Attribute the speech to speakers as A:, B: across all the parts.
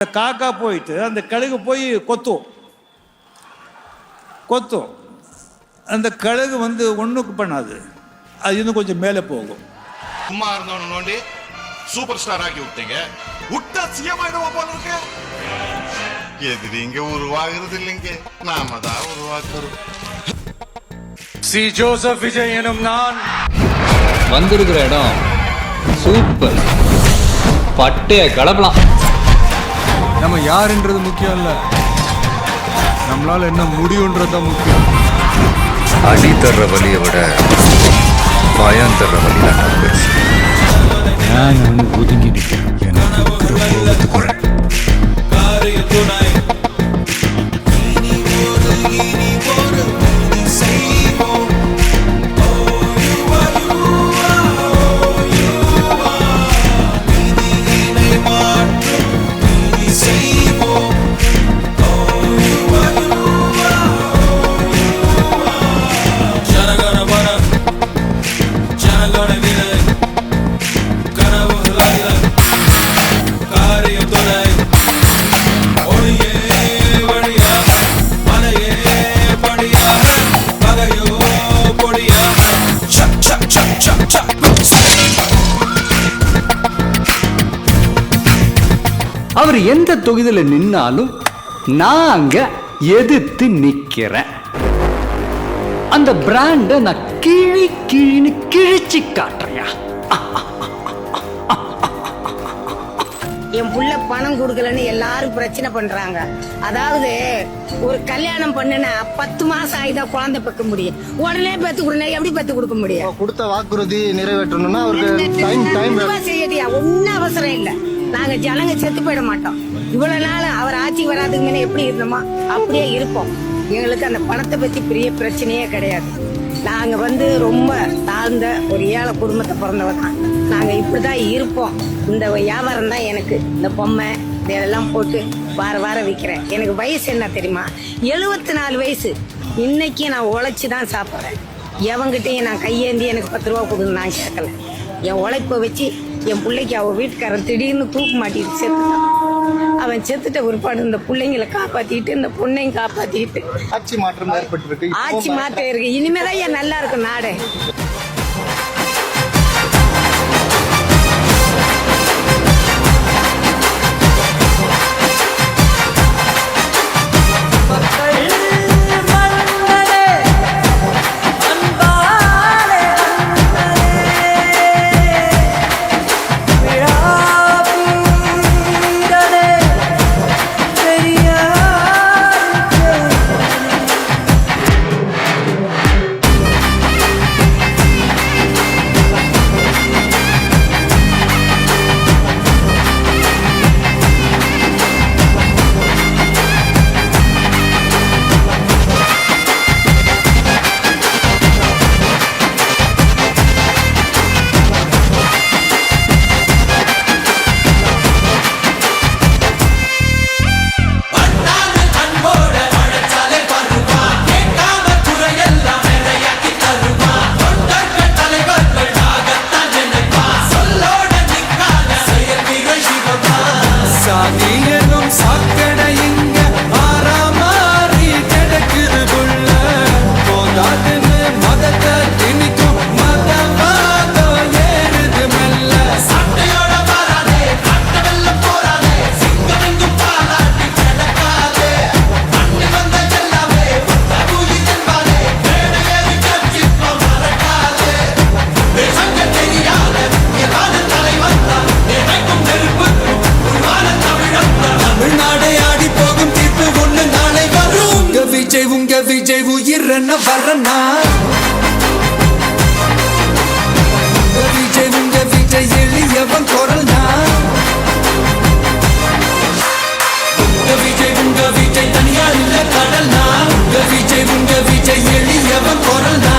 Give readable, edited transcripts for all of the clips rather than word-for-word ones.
A: காக்கா போயிட்டு அந்த கழுகு போய் கொத்தும். அந்த கழுகு ஒண்ணுக்கு பண்ணாது, அது இன்னும் கொஞ்சம் மேலே போகும்.
B: சும்மா இருந்தவன நோண்டி சூப்பர் ஸ்டார் ஆக்கி விட்டீங்க. விட்டா சிஎம் ஆயிடுவா போல இருக்கு. எதிரிங்க உருவாகிறது இல்லைங்க, நாம தான் உருவாக்குறோம்.
C: சி ஜோசப் விஜய் எனும் நான்
D: வந்திருக்கிற இடம் சூப்பர். பட்டைய கலப்பலாம்.
C: நம்ம யாருன்றது முக்கியம் இல்ல, நம்மளால என்ன முடியும்ன்றத முக்கியம்.
E: அடி தர்ற வலியை விட பயம் தர்ற வலி தான் பெருசு.
C: நான் ஒதுங்கி நிற்கிறேன். எனக்கு இருக்கிற
F: அவர் எந்த தொகுதியில நின்னாலும் நான் அங்க எதிர்த்து நிக்கிறேன். அந்த பிராண்ட நான் கிழின்னு கிழிச்சு காட்டுறியா?
G: என் புள்ள பணம் கொடுக்கலன்னு எல்லாரும் பிரச்சனை பண்றாங்க. அதாவது ஒரு கல்யாணம் பண்ணுனா 10 மாசம் ஆயிதான் குழந்தை பெக்க முடியும். உடனே பெத்து கொடுனா எப்படி பெத்து கொடுக்க முடியும்?
H: கொடுத்த வாக்குறுதி நிறைவேற்றணும்னா அவருக்கு டைம்
G: செய்யட்டியா? ஒன்னும் அவசரம் இல்ல. நாங்க ஜனங்க செத்து போயிட மாட்டோம். இவ்வளவு நாள் அவர் ஆட்சி வராதுக்கு முன்ன எப்படி இருந்தோமோ அப்படியே இருப்போம். எங்களுக்கு அந்த பணத்தை பத்தி பெரிய பிரச்சனையே கிடையாது. நாங்க ரொம்ப தாழ்ந்த ஒரு ஏழை குடும்பத்தை பிறந்தவங்க தான். நாங்க இப்படிதான் இருப்போம். இந்த வியாபாரம் தான் எனக்கு. இந்த பொம்மை இதெல்லாம் போட்டு வாரம் விற்கிறேன். எனக்கு வயசு என்ன தெரியுமா? 74 வயசு. இன்னைக்கு நான் உழைச்சிதான் சாப்பிட்றேன். எவங்கிட்டையும் நான் கையேந்தி எனக்கு 10 ரூபா கொடுன்னு நான் கேட்கல. என் உழைப்பை வச்சு என் பிள்ளைக்கு அவன் வீட்டுக்காரன் திடீர்னு தூக்கு மாட்டிட்டு செத்துட்டான். அவன் செத்துட்ட ஒருபாடு இந்த பிள்ளைங்களை காப்பாத்திட்டு இந்த பொண்ணையும் காப்பாத்திட்டு
H: ஆட்சி மாற்றம் ஏற்பட்டு
G: ஆட்சி மாற்றம் இருக்கு. இனிமேதான் ஏன் நல்லா இருக்கும் நாடு.
I: விஜய் உயிரன வரனா விஜய் எளியவன் குரல்னா விஜய் தனியார் இல்ல கடல்னா விஜய் எளியவன் குரல்னா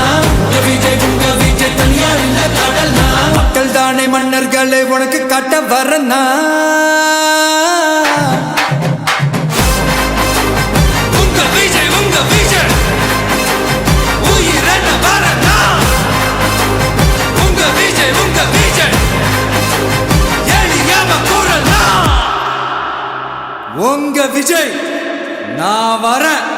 I: விஜய் தனியார் இல்ல கடல்னா மக்கள் தானே மன்னர்களை உனக்கு காட்ட வரனா உங்க விஜய் நான் வரேன்.